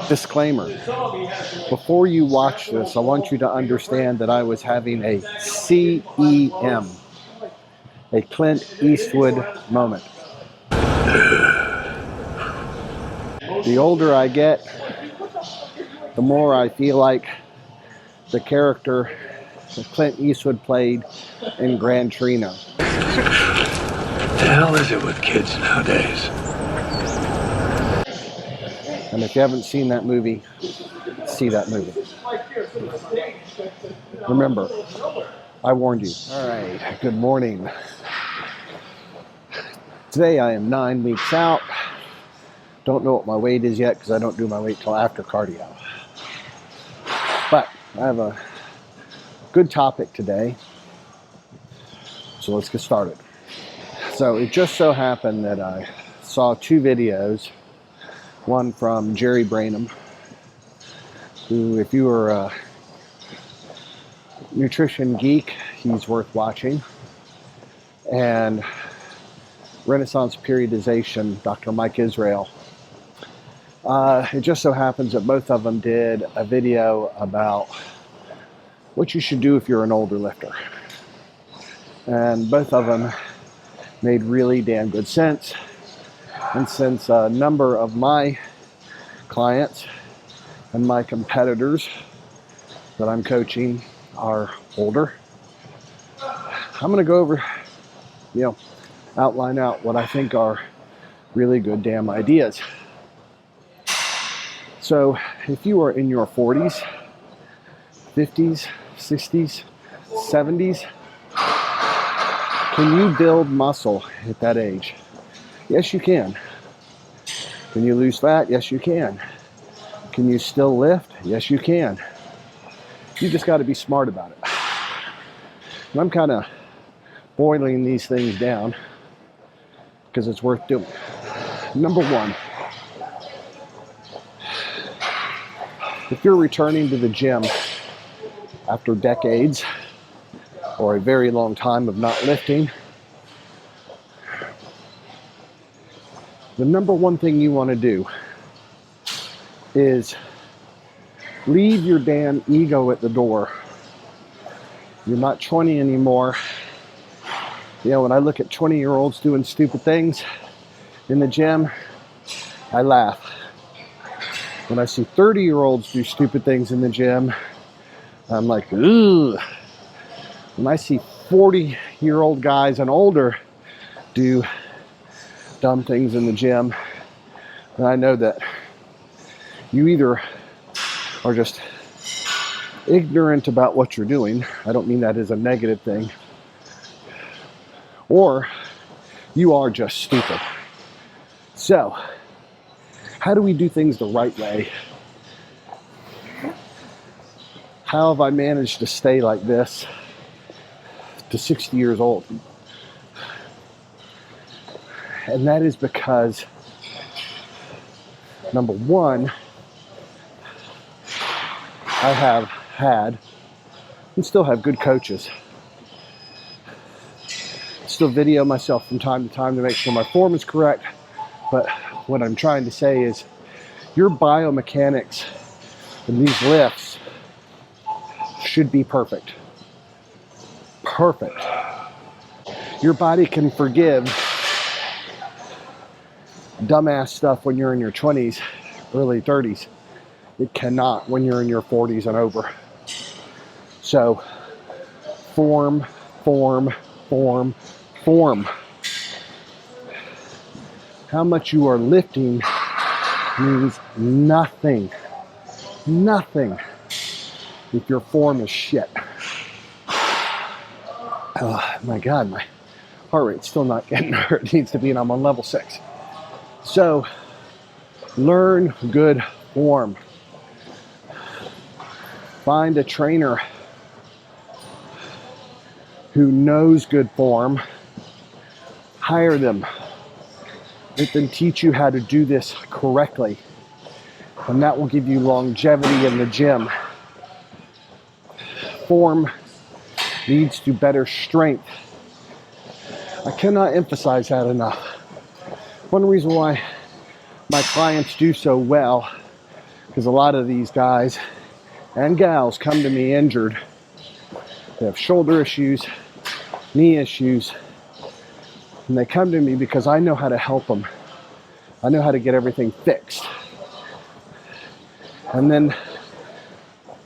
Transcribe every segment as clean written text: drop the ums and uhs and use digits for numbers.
Disclaimer, before you watch this, I want you to understand that I was having a CEM, a Clint Eastwood moment. The older I get, the more I feel like the character that Clint Eastwood played in Gran Torino. What the hell is it with kids nowadays? And if you haven't seen that movie, see that movie. Remember, I warned you. All right, good morning. Today I am 9 weeks out. Don't know what my weight is yet because I don't do my weight till after cardio. But I have a good topic today. So let's get started. So it just so happened that I saw two videos. One from Jerry Branham, who, if you are a nutrition geek, he's worth watching. And Renaissance Periodization, Dr. Mike Israel. It just so happens that both of them did a video about what you should do if you're an older lifter. And both of them made really damn good sense. And since a number of my clients and my competitors that I'm coaching are older, I'm going to go over, outline out what I think are really good damn ideas. So if you are in your 40s, 50s, 60s, 70s, can you build muscle at that age? Yes, you can. Can you lose fat? Yes, you can. Can you still lift? Yes, you can. You just got to be smart about it. And I'm kind of boiling these things down because it's worth doing. Number one, if you're returning to the gym after decades or a very long time of not lifting, the number one thing you want to do is leave your damn ego at the door. You're not 20 anymore. When I look at 20-year-olds doing stupid things in the gym, I laugh. When I see 30-year-olds do stupid things in the gym, I'm like, ooh. When I see 40-year-old guys and older do dumb things in the gym, and I know that you either are just ignorant about what you're doing. I don't mean that as a negative thing. Or you are just stupid. So, how do we do things the right way? How have I managed to stay like this to 60 years old? And that is because, number one, I have had and still have good coaches. Still video myself from time to time to make sure my form is correct. But what I'm trying to say is your biomechanics in these lifts should be perfect. Perfect. Your body can forgive dumbass stuff when you're in your 20s, early 30s. It cannot when you're in your 40s and over. So, form. How much you are lifting means nothing. Nothing if your form is shit. Oh my God, my heart rate's still not getting where it needs to be, and I'm on level 6. So, learn good form. Find a trainer who knows good form. Hire them. Let them teach you how to do this correctly. And that will give you longevity in the gym. Form leads to better strength. I cannot emphasize that enough. One reason why my clients do so well Because a lot of these guys and gals come to me injured. They have shoulder issues, knee issues, and they come to me because I know how to help them. I know how to get everything fixed. And then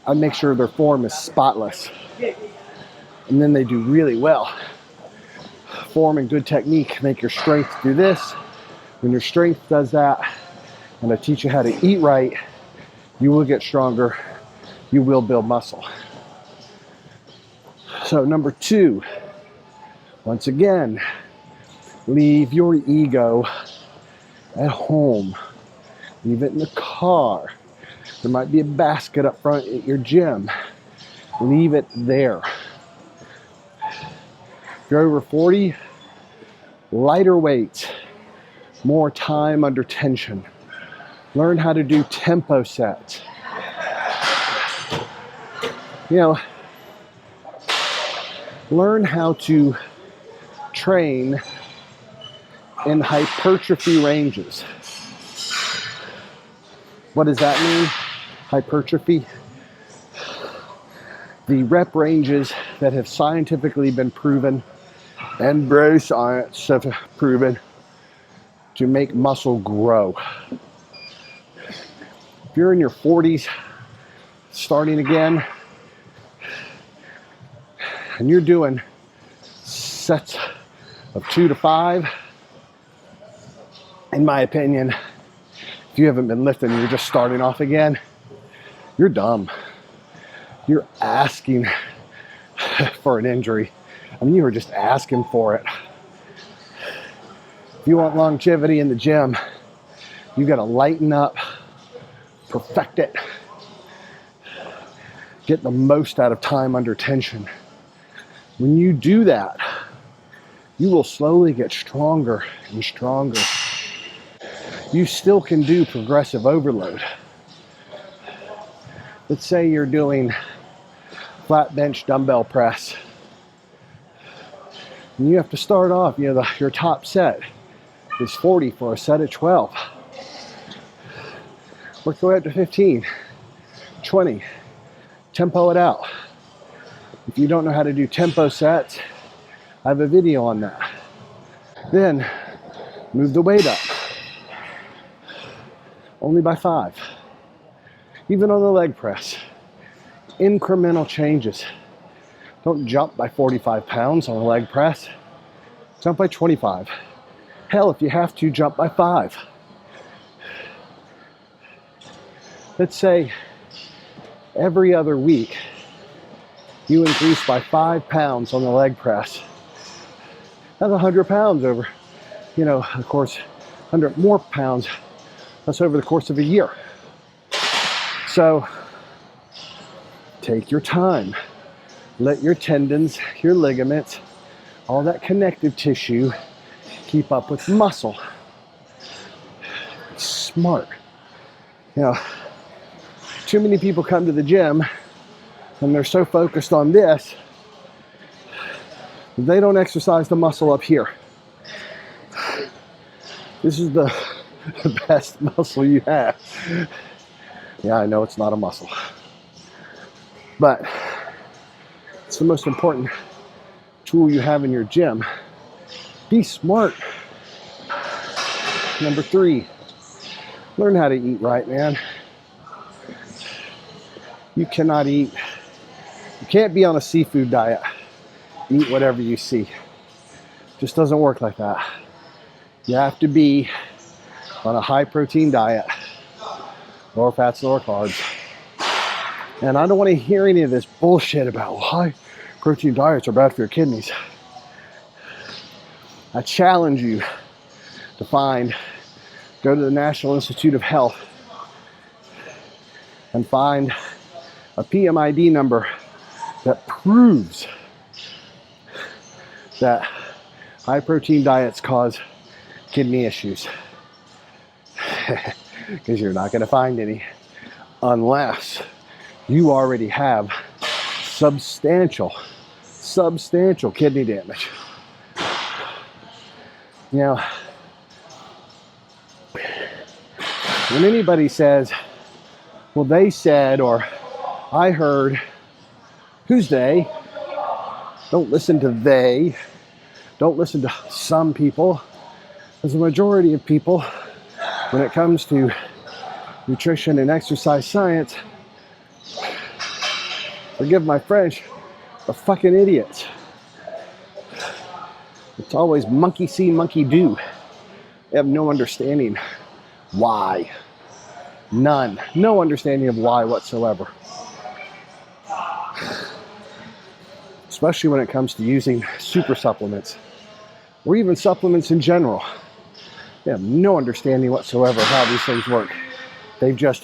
I make sure their form is spotless. And then they do really well. Form and good technique make your strength do this. When your strength does that, and I teach you how to eat right, you will get stronger. You will build muscle. So number 2, once again, leave your ego at home. Leave it in the car. There might be a basket up front at your gym. Leave it there. If you're over 40, lighter weights, more time under tension. Learn how to do tempo sets. Learn how to train in hypertrophy ranges. What does that mean? Hypertrophy. The rep ranges that have scientifically been proven, and bro science have proven, to make muscle grow. If you're in your 40s, starting again, and you're doing sets of 2 to 5, in my opinion, if you haven't been lifting and you're just starting off again, you're dumb. You're asking for an injury. I mean, you were just asking for it. If you want longevity in the gym, you got to lighten up, perfect it, get the most out of time under tension. When you do that, you will slowly get stronger and stronger. You still can do progressive overload. Let's say you're doing flat bench dumbbell press. And you have to start off, your top set is 40 for a set of 12. Work your way up to 15, 20, tempo it out. If you don't know how to do tempo sets, I have a video on that. Then move the weight up, only by 5. Even on the leg press, incremental changes. Don't jump by 45 pounds on a leg press. Jump by 25. Hell, if you have to, jump by 5. Let's say every other week, you increase by 5 pounds on the leg press. That's 100 pounds over, of course, 100 more pounds. That's over the course of a year. So take your time. Let your tendons, your ligaments, all that connective tissue keep up with muscle. Smart. Too many people come to the gym and they're so focused on this, they don't exercise the muscle up here. This is the best muscle you have. Yeah, I know it's not a muscle, but it's the most important tool you have in your gym. Be smart. Number 3, learn how to eat right, man. You can't be on a seafood diet. Eat whatever you see. Just doesn't work like that. You have to be on a high protein diet, lower fats, lower carbs. And I don't want to hear any of this bullshit about high protein diets are bad for your kidneys. I challenge you to go to the National Institute of Health and find a PMID number that proves that high protein diets cause kidney issues. Because you're not going to find any unless you already have substantial kidney damage. When anybody says, Well, they said, or I heard. Who's they? Don't listen to they. Don't listen to some people. Because the majority of people, when it comes to nutrition and exercise science, forgive my French, are fucking idiots. It's always monkey see, monkey do. They have no understanding why. None. No understanding of why whatsoever. Especially when it comes to using super supplements or even supplements in general. They have no understanding whatsoever of how these things work. They've just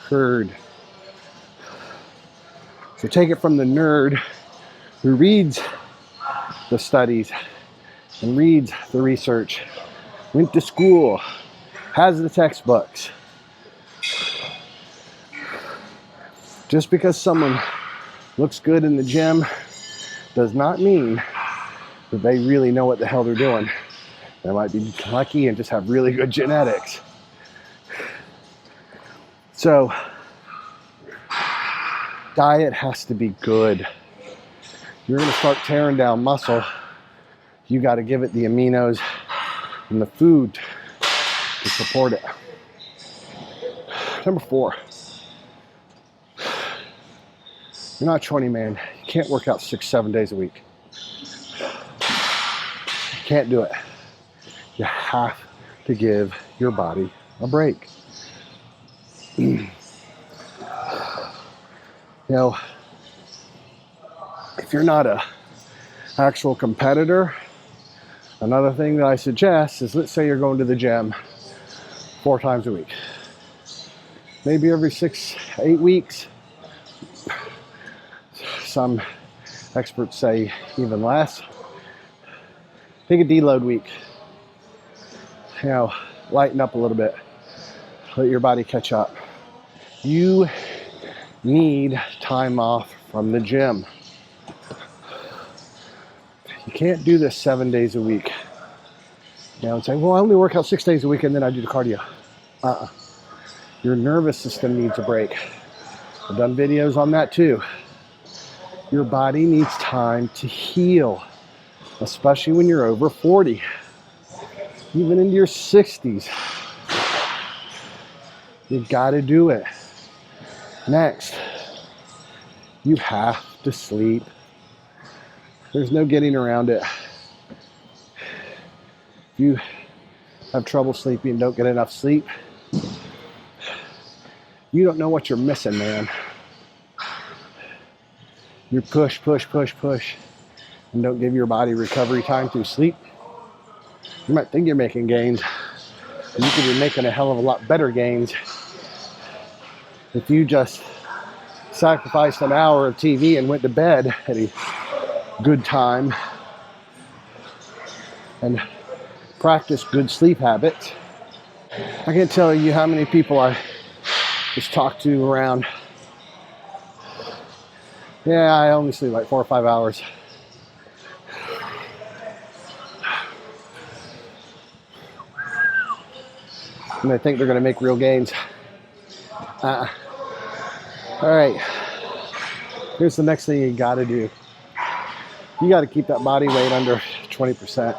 heard. So take it from the nerd who reads the studies and reads the research, went to school, has the textbooks. Just because someone looks good in the gym does not mean that they really know what the hell they're doing. They might be lucky and just have really good genetics. So, diet has to be good. You're going to start tearing down muscle. You got to give it the aminos and the food to support it. Number 4. You're not 20, man. You can't work out 6-7 days a week. You can't do it. You have to give your body a break. You know, if you're not a actual competitor, another thing that I suggest is, let's say you're going to the gym 4 times a week. Maybe every 6-8 weeks. Some experts say even less. Take a deload week. You know, lighten up a little bit. Let your body catch up. You need time off from the gym. You can't do this 7 days a week. You know, and say, well, I only work out 6 days a week and then I do the cardio. Your nervous system needs a break. I've done videos on that too. Your body needs time to heal, especially when you're over 40, even into your 60s. You gotta do it. Next, you have to sleep. There's no getting around it. If you have trouble sleeping and don't get enough sleep, you don't know what you're missing, man. You push, and don't give your body recovery time through sleep. You might think you're making gains, and you could be making a hell of a lot better gains if you just sacrificed an hour of TV and went to bed at a good time and practiced good sleep habits. I can't tell you how many people I just talked to around. Yeah, I only sleep like 4 or 5 hours. And they think they're going to make real gains. All right. Here's the next thing you got to do. You got to keep that body weight under 20%.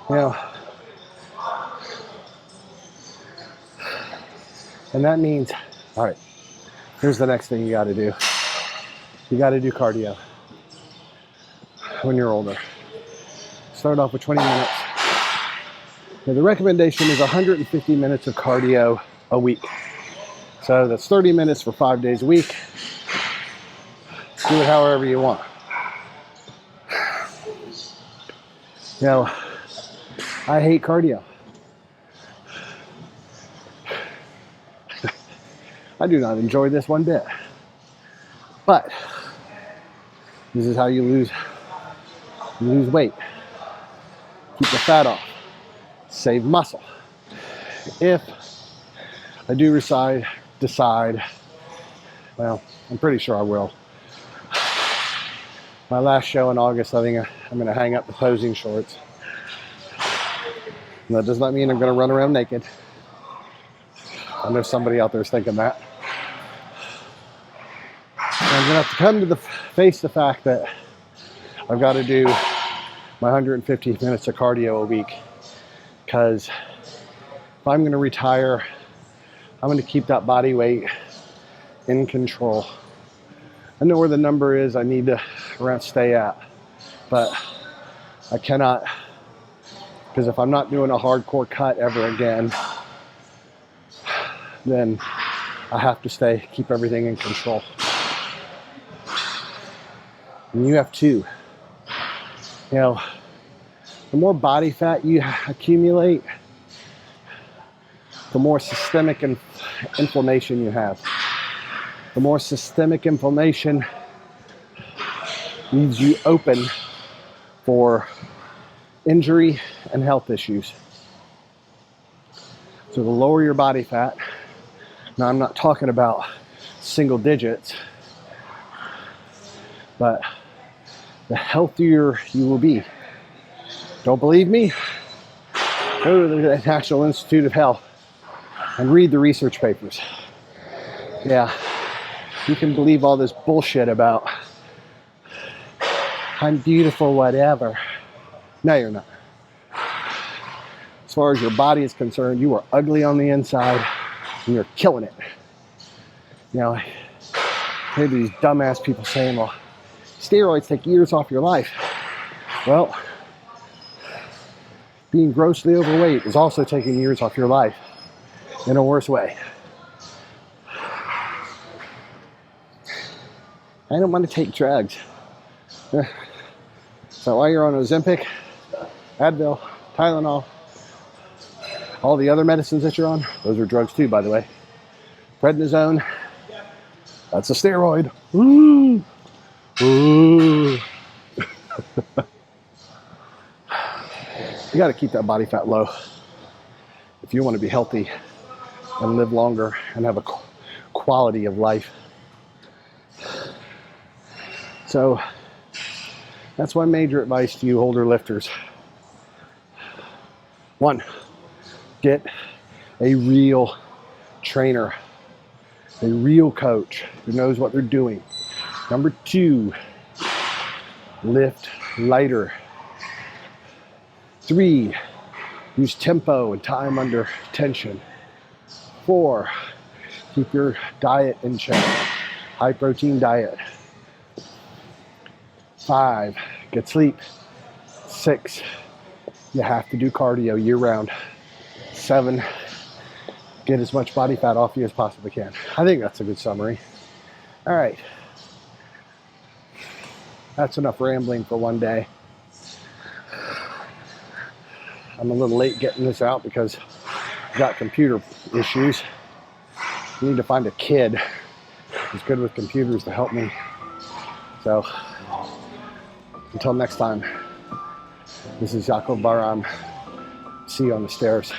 You know, and that means, all right, here's the next thing you got to do. You got to do cardio when you're older. Start off with 20 minutes. Now, the recommendation is 150 minutes of cardio a week. So that's 30 minutes for 5 days a week. Do it however you want. You know, I hate cardio. I do not enjoy this one bit. But this is how you lose weight. Keep the fat off. Save muscle. If I do decide, well, I'm pretty sure I will. My last show in August, I think I'm going to hang up the posing shorts. And that does not mean I'm going to run around naked. I know somebody out there is thinking that. And I'm gonna have to come to face the fact that I've got to do my 150 minutes of cardio a week, because if I'm gonna retire, I'm gonna keep that body weight in control. I know where the number is I need to stay at, but I cannot, because if I'm not doing a hardcore cut ever again, then I have to keep everything in control. And you have too. You know, the more body fat you accumulate, the more systemic inflammation you have. The more systemic inflammation leaves you open for injury and health issues. So the lower your body fat, now I'm not talking about single digits, but the healthier you will be. Don't believe me? Go to the National Institute of Health and read the research papers. Yeah, you can believe all this bullshit about I'm beautiful, whatever. No, you're not. As far as your body is concerned, you are ugly on the inside and you're killing it. You know, I hear these dumbass people saying, well, steroids take years off your life. Well, being grossly overweight is also taking years off your life in a worse way. I don't want to take drugs. So while you're on Ozempic, Advil, Tylenol, all the other medicines that you're on, those are drugs too, by the way. Prednisone, that's a steroid. Ooh. Ooh. You got to keep that body fat low if you want to be healthy and live longer and have a quality of life. So that's my major advice to you older lifters. 1, get a real trainer, a real coach who knows what they're doing. Number 2, lift lighter. 3, use tempo and time under tension. 4, keep your diet in check, high protein diet. 5, get sleep. 6, you have to do cardio year round. 7, get as much body fat off you as possibly can. I think that's a good summary. All right. That's enough rambling for one day. I'm a little late getting this out because I've got computer issues. I need to find a kid who's good with computers to help me. So, until next time, this is Jacob Baram. See you on the stairs.